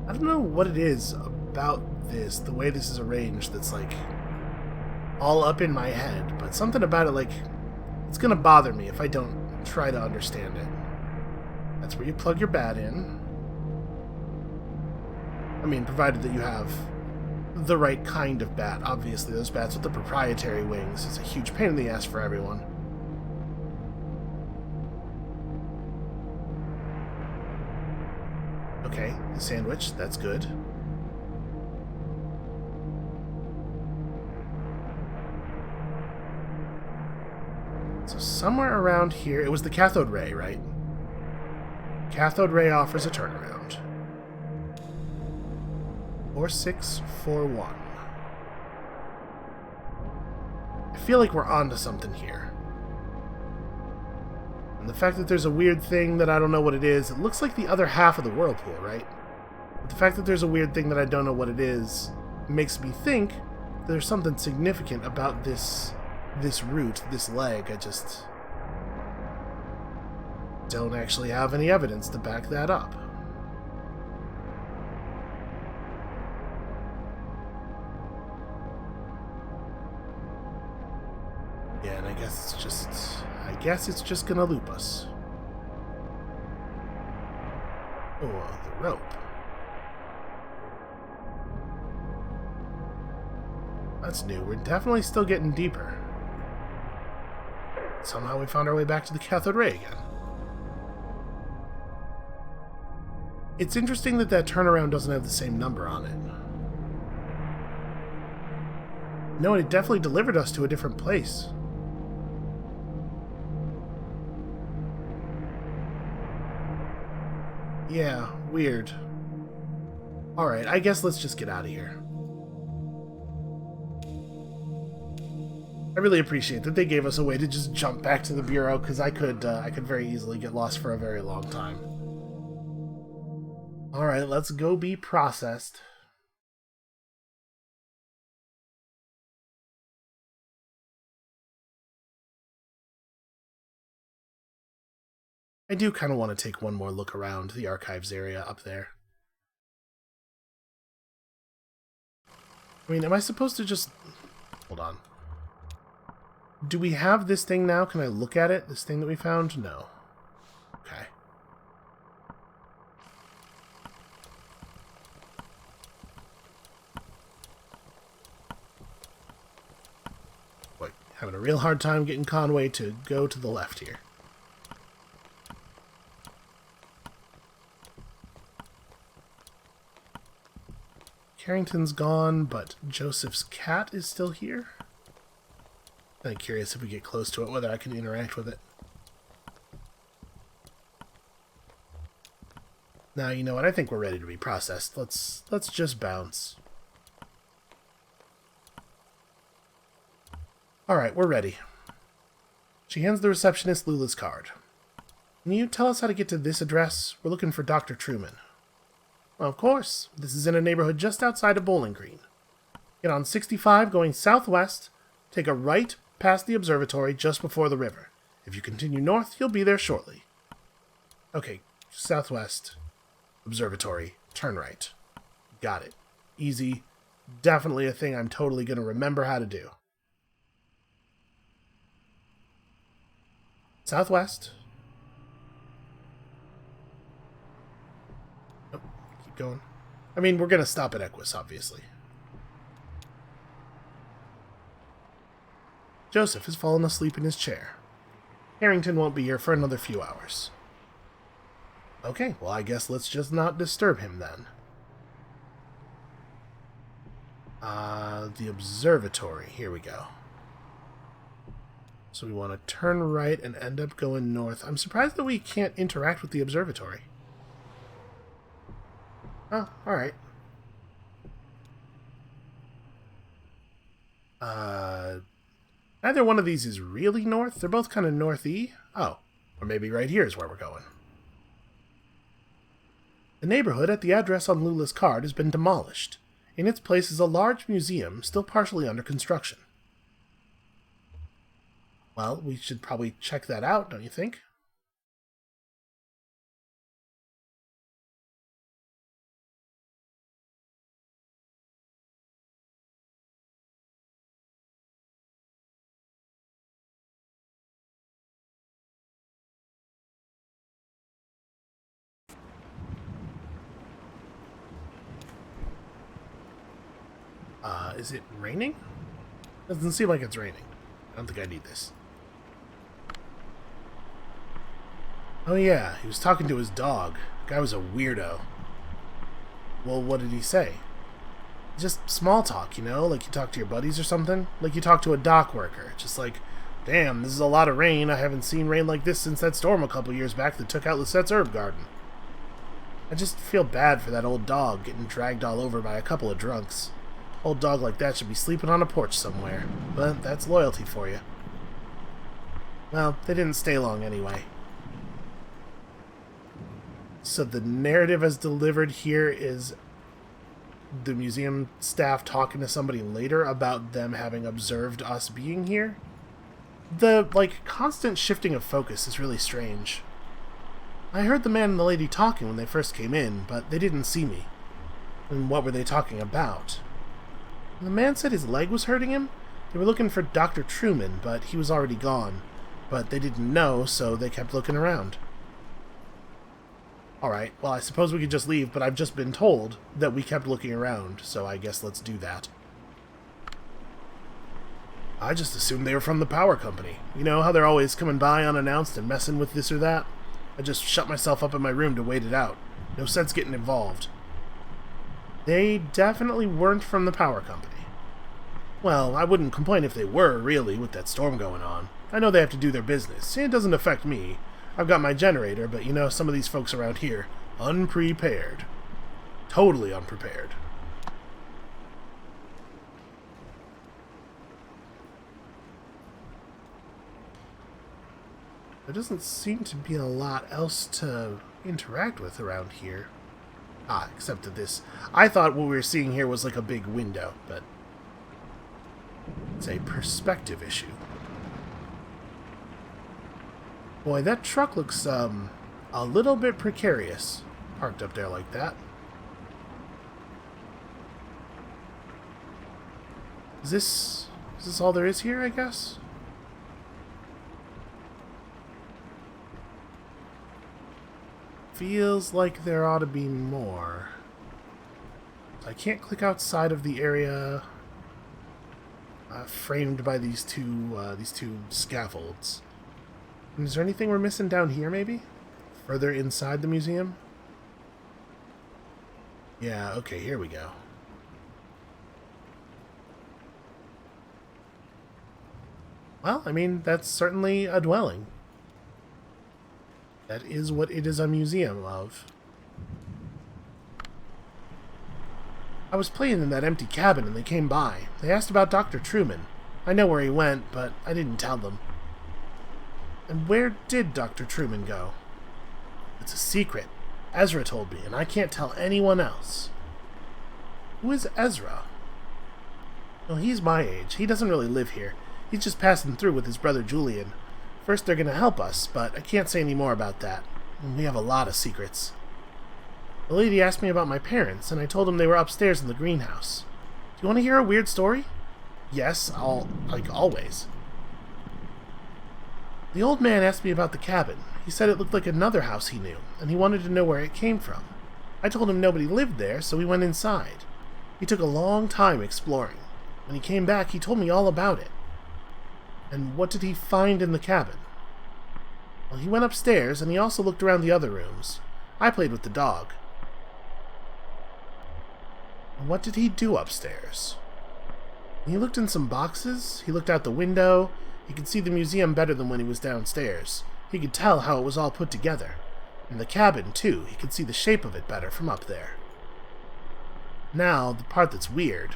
I don't know what it is about this, the way this is arranged, that's like all up in my head, but something about it, like, it's gonna bother me if I don't try to understand it. That's where you plug your bat in. I mean, provided that you have the right kind of bat. Obviously, those bats with the proprietary wings is a huge pain in the ass for everyone. Okay, the sandwich, that's good. So somewhere around here, it was the cathode ray, right? Cathode ray offers a turnaround. 4641. I feel like we're onto something here. And the fact that there's a weird thing that I don't know what it is, it looks like the other half of the whirlpool, right? But the fact that there's a weird thing that I don't know what it is makes me think there's something significant about this route, this leg. I just don't actually have any evidence to back that up. Yeah, and I guess it's just gonna loop us. Oh, the rope. That's new. We're definitely still getting deeper. Somehow we found our way back to the cathode ray again. It's interesting that turnaround doesn't have the same number on it. No, it definitely delivered us to a different place. Yeah, weird. Alright, I guess let's just get out of here. I really appreciate that they gave us a way to just jump back to the Bureau, because I could very easily get lost for a very long time. Alright, let's go be processed. I do kind of want to take one more look around the archives area up there. I mean, am I supposed to just... Hold on. Do we have this thing now? Can I look at it? This thing that we found? No. Okay. Boy, having a real hard time getting Conway to go to the left here. Carrington's gone, but Joseph's cat is still here. I'm curious if we get close to it, whether I can interact with it. Now, you know what? I think we're ready to be processed. Let's just bounce. Alright, we're ready. She hands the receptionist Lula's card. Can you tell us how to get to this address? We're looking for Dr. Truman. Well, of course. This is in a neighborhood just outside of Bowling Green. Get on 65 going southwest, take a right past the observatory just before the river. If you continue north, you'll be there shortly. Okay, southwest, observatory, turn right. Got it. Easy. Definitely a thing I'm totally going to remember how to do. Southwest. Nope, keep going. I mean, we're going to stop at Equus, obviously. Joseph has fallen asleep in his chair. Harrington won't be here for another few hours. Okay, well, I guess let's just not disturb him then. The observatory. Here we go. So we want to turn right and end up going north. I'm surprised that we can't interact with the observatory. Oh, alright. Neither one of these is really north. They're both kind of north-y. Oh, or maybe right here is where we're going. The neighborhood at the address on Lula's card has been demolished. In its place is a large museum still partially under construction. Well, we should probably check that out, don't you think? Is it raining? Doesn't seem like it's raining. I don't think I need this. Oh yeah, he was talking to his dog. The guy was a weirdo. Well, what did he say? Just small talk, you know? Like you talk to your buddies or something? Like you talk to a dock worker. Just like, damn, this is a lot of rain. I haven't seen rain like this since that storm a couple years back that took out Lisette's herb garden. I just feel bad for that old dog getting dragged all over by a couple of drunks. Old dog like that should be sleeping on a porch somewhere, but that's loyalty for you. Well, they didn't stay long anyway. So the narrative as delivered here is the museum staff talking to somebody later about them having observed us being here. The, constant shifting of focus is really strange. I heard the man and the lady talking when they first came in, but they didn't see me. And what were they talking about? The man said his leg was hurting him. They were looking for Dr. Truman, but he was already gone. But they didn't know, so they kept looking around. Alright, well, I suppose we could just leave, but I've just been told that we kept looking around, so I guess let's do that. I just assumed they were from the power company. You know how they're always coming by unannounced and messing with this or that? I just shut myself up in my room to wait it out. No sense getting involved. They definitely weren't from the power company. Well, I wouldn't complain if they were, really, with that storm going on. I know they have to do their business. It doesn't affect me. I've got my generator, but you know, some of these folks around here, unprepared. Totally unprepared. There doesn't seem to be a lot else to interact with around here. Except that this... I thought what we were seeing here was like a big window, but... it's a perspective issue. Boy, that truck looks, a little bit precarious, parked up there like that. Is this all there is here, I guess? Feels like there ought to be more. I can't click outside of the area framed by these two scaffolds. And is there anything we're missing down here, maybe? Further inside the museum? Yeah, okay, here we go. Well, I mean, that's certainly a dwelling. That is what it is a museum of. I was playing in that empty cabin and they came by. They asked about Dr. Truman. I know where he went, but I didn't tell them. And where did Dr. Truman go? It's a secret. Ezra told me, and I can't tell anyone else. Who is Ezra? Well, he's my age. He doesn't really live here. He's just passing through with his brother Julian. First they're going to help us, but I can't say any more about that. We have a lot of secrets. The lady asked me about my parents, and I told them they were upstairs in the greenhouse. Do you want to hear a weird story? Yes, always. The old man asked me about the cabin. He said it looked like another house he knew, and he wanted to know where it came from. I told him nobody lived there, so we went inside. He took a long time exploring. When he came back, he told me all about it. And what did he find in the cabin? Well, he went upstairs, and he also looked around the other rooms. I played with the dog. What did he do upstairs? He looked in some boxes, he looked out the window. He could see the museum better than when he was downstairs. He could tell how it was all put together. And the cabin, too, he could see the shape of it better from up there. Now, the part that's weird.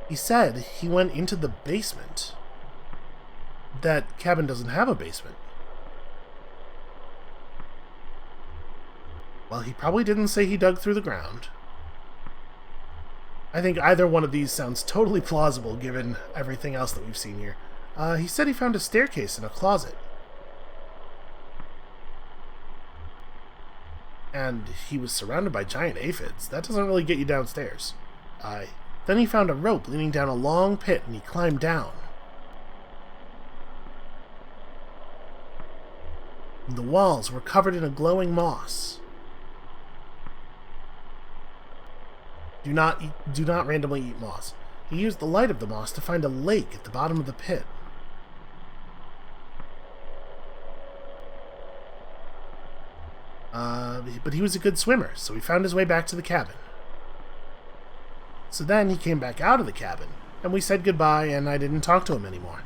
He said he went into the basement. That cabin doesn't have a basement. Well, he probably didn't say he dug through the ground. I think either one of these sounds totally plausible given everything else that we've seen here. He said he found a staircase in a closet. And he was surrounded by giant aphids. That doesn't really get you downstairs. Then he found a rope leading down a long pit and he climbed down. The walls were covered in a glowing moss. Do not randomly eat moss. He used the light of the moss to find a lake at the bottom of the pit. But he was a good swimmer, so he found his way back to the cabin. So then he came back out of the cabin, and we said goodbye, and I didn't talk to him anymore.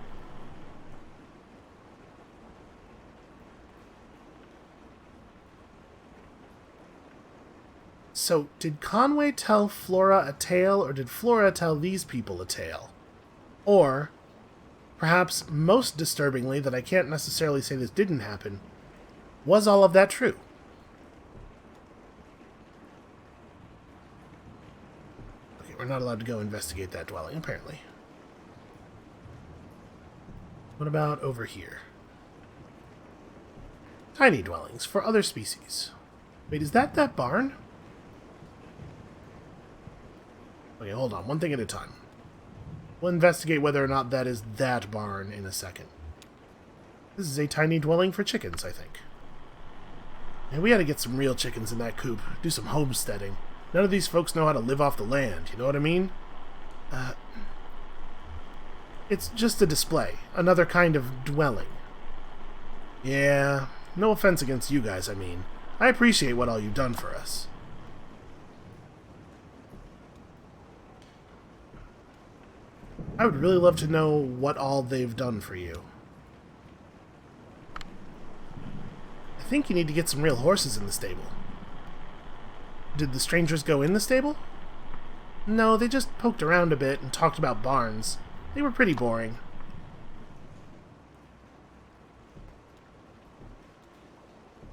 So, did Conway tell Flora a tale, or did Flora tell these people a tale? Or, perhaps most disturbingly, that I can't necessarily say this didn't happen, was all of that true? Okay, we're not allowed to go investigate that dwelling, apparently. What about over here? Tiny dwellings for other species. Wait, is that barn? Okay, hold on. One thing at a time. We'll investigate whether or not that is that barn in a second. This is a tiny dwelling for chickens, I think. And we gotta get some real chickens in that coop. Do some homesteading. None of these folks know how to live off the land, you know what I mean? It's just a display. Another kind of dwelling. Yeah, no offense against you guys, I mean. I appreciate what all you've done for us. I would really love to know what all they've done for you. I think you need to get some real horses in the stable. Did the strangers go in the stable? No, they just poked around a bit and talked about barns. They were pretty boring.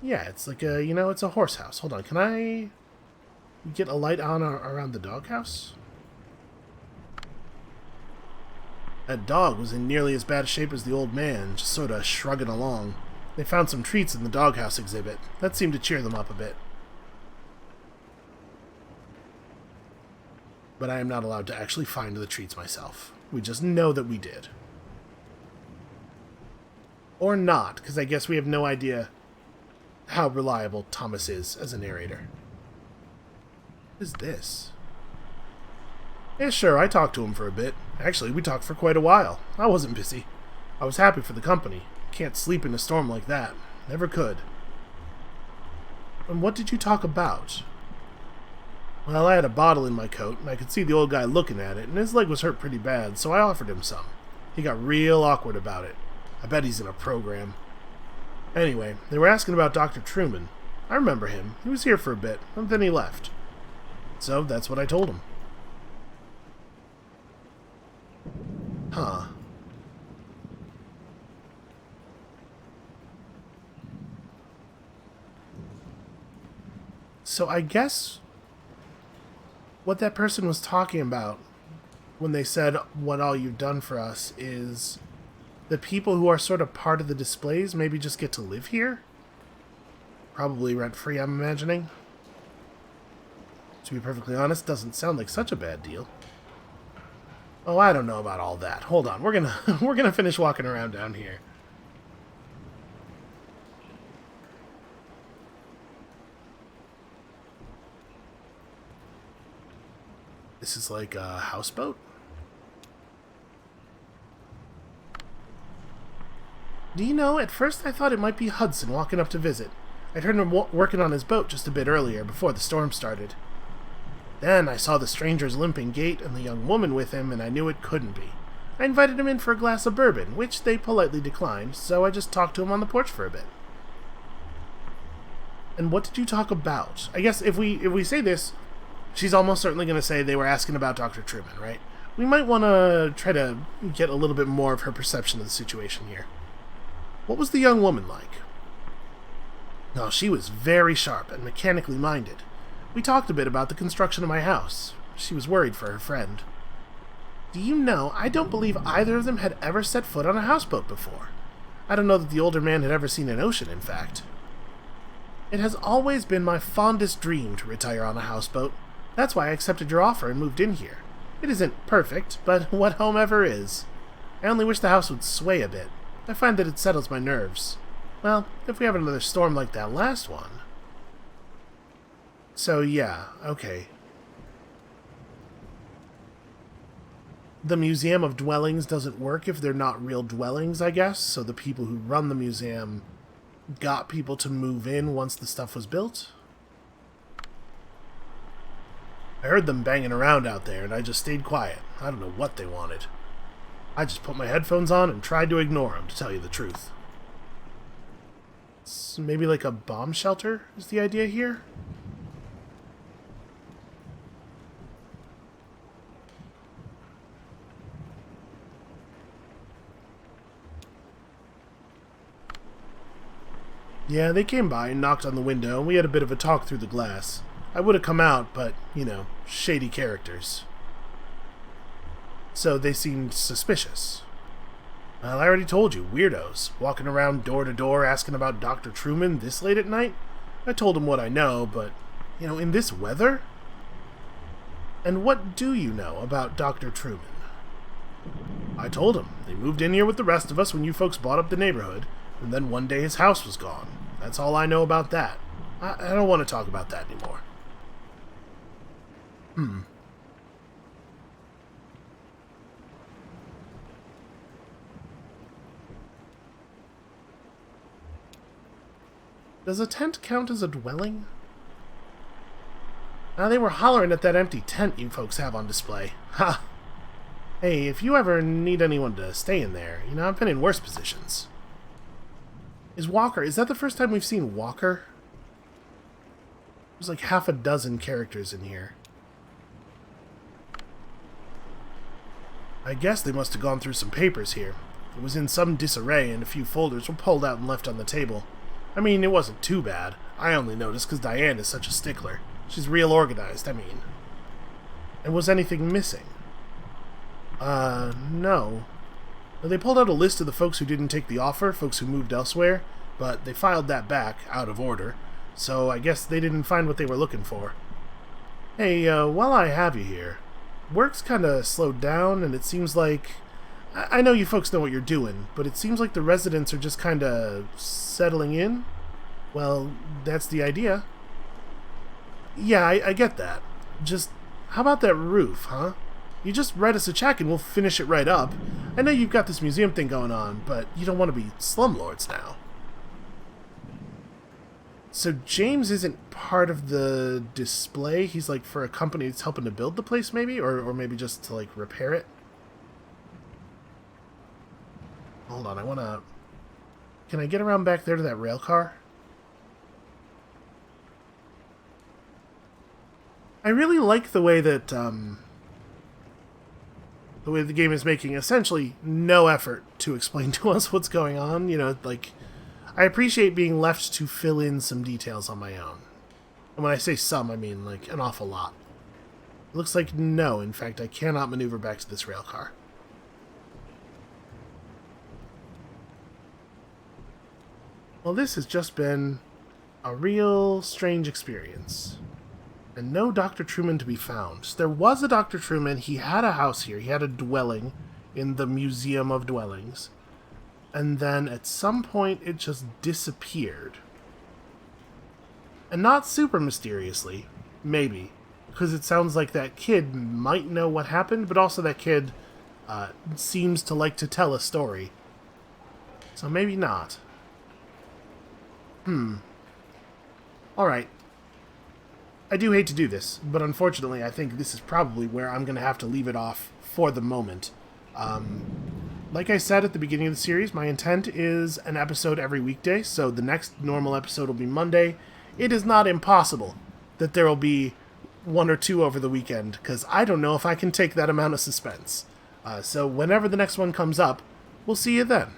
Yeah, it's like a, it's a horse house. Hold on, can I get a light on around the doghouse? That dog was in nearly as bad shape as the old man, just sort of shrugging along. They found some treats in the doghouse exhibit. That seemed to cheer them up a bit. But I am not allowed to actually find the treats myself. We just know that we did. Or not, because I guess we have no idea how reliable Thomas is as a narrator. What is this? Yeah, sure, I talked to him for a bit. Actually, we talked for quite a while. I wasn't busy. I was happy for the company. Can't sleep in a storm like that. Never could. And what did you talk about? Well, I had a bottle in my coat, and I could see the old guy looking at it, and his leg was hurt pretty bad, so I offered him some. He got real awkward about it. I bet he's in a program. Anyway, they were asking about Dr. Truman. I remember him. He was here for a bit, and then he left. So that's what I told him. Huh. So I guess what that person was talking about when they said what all you've done for us is the people who are sort of part of the displays maybe just get to live here? Probably rent-free, I'm imagining. To be perfectly honest, doesn't sound like such a bad deal. Oh, I don't know about all that. Hold on, we're gonna finish walking around down here. This is like a houseboat? Do you know, at first I thought it might be Hudson walking up to visit. I'd heard him working on his boat just a bit earlier, before the storm started. Then I saw the stranger's limping gait and the young woman with him, and I knew it couldn't be. I invited him in for a glass of bourbon, which they politely declined, so I just talked to him on the porch for a bit. And what did you talk about? I guess if we say this, she's almost certainly going to say they were asking about Dr. Truman, right? We might want to try to get a little bit more of her perception of the situation here. What was the young woman like? No, she was very sharp and mechanically minded. We talked a bit about the construction of my house. She was worried for her friend. Do you know, I don't believe either of them had ever set foot on a houseboat before. I don't know that the older man had ever seen an ocean, in fact. It has always been my fondest dream to retire on a houseboat. That's why I accepted your offer and moved in here. It isn't perfect, but what home ever is? I only wish the house would sway a bit. I find that it settles my nerves. Well, if we have another storm like that last one... So, yeah, okay. The Museum of Dwellings doesn't work if they're not real dwellings, I guess, so the people who run the museum got people to move in once the stuff was built. I heard them banging around out there, and I just stayed quiet. I don't know what they wanted. I just put my headphones on and tried to ignore them, to tell you the truth. It's maybe like a bomb shelter is the idea here? Yeah, they came by and knocked on the window, and we had a bit of a talk through the glass. I would have come out, but, shady characters. So they seemed suspicious. Well, I already told you, weirdos, walking around door to door asking about Dr. Truman this late at night. I told them what I know, but, in this weather? And what do you know about Dr. Truman? I told him. They moved in here with the rest of us when you folks bought up the neighborhood, and then one day his house was gone. That's all I know about that. I don't want to talk about that anymore. Does a tent count as a dwelling? They were hollering at that empty tent you folks have on display. Ha! Hey, if you ever need anyone to stay in there, I've been in worse positions. Is that the first time we've seen Walker? There's like half a dozen characters in here. I guess they must have gone through some papers here. It was in some disarray and a few folders were pulled out and left on the table. I mean, it wasn't too bad. I only noticed because Diane is such a stickler. She's real organized, I mean. And was anything missing? No. They pulled out a list of the folks who didn't take the offer, folks who moved elsewhere, but they filed that back, out of order, so I guess they didn't find what they were looking for. Hey, while I have you here, work's kinda slowed down, and it seems like... I know you folks know what you're doing, but it seems like the residents are just kinda settling in. Well, that's the idea. Yeah, I get that. Just, how about that roof, huh? You just write us a check and we'll finish it right up. I know you've got this museum thing going on, but you don't want to be slumlords now. So James isn't part of the display? He's like for a company that's helping to build the place maybe? Or maybe just to like repair it? Hold on, I want to... Can I get around back there to that rail car? I really like the way that, the way the game is making essentially no effort to explain to us what's going on. I appreciate being left to fill in some details on my own. And when I say some, I mean, an awful lot. It looks like no, in fact, I cannot maneuver back to this rail car. Well, this has just been a real strange experience. And no Dr. Truman to be found. There was a Dr. Truman. He had a house here. He had a dwelling in the Museum of Dwellings. And then at some point it just disappeared. And not super mysteriously. Maybe. Because it sounds like that kid might know what happened, but also that kid seems to like to tell a story. So maybe not. Alright. I do hate to do this, but unfortunately I think this is probably where I'm going to have to leave it off for the moment. Like I said at the beginning of the series, my intent is an episode every weekday, so the next normal episode will be Monday. It is not impossible that there will be one or two over the weekend, because I don't know if I can take that amount of suspense. So whenever the next one comes up, we'll see you then.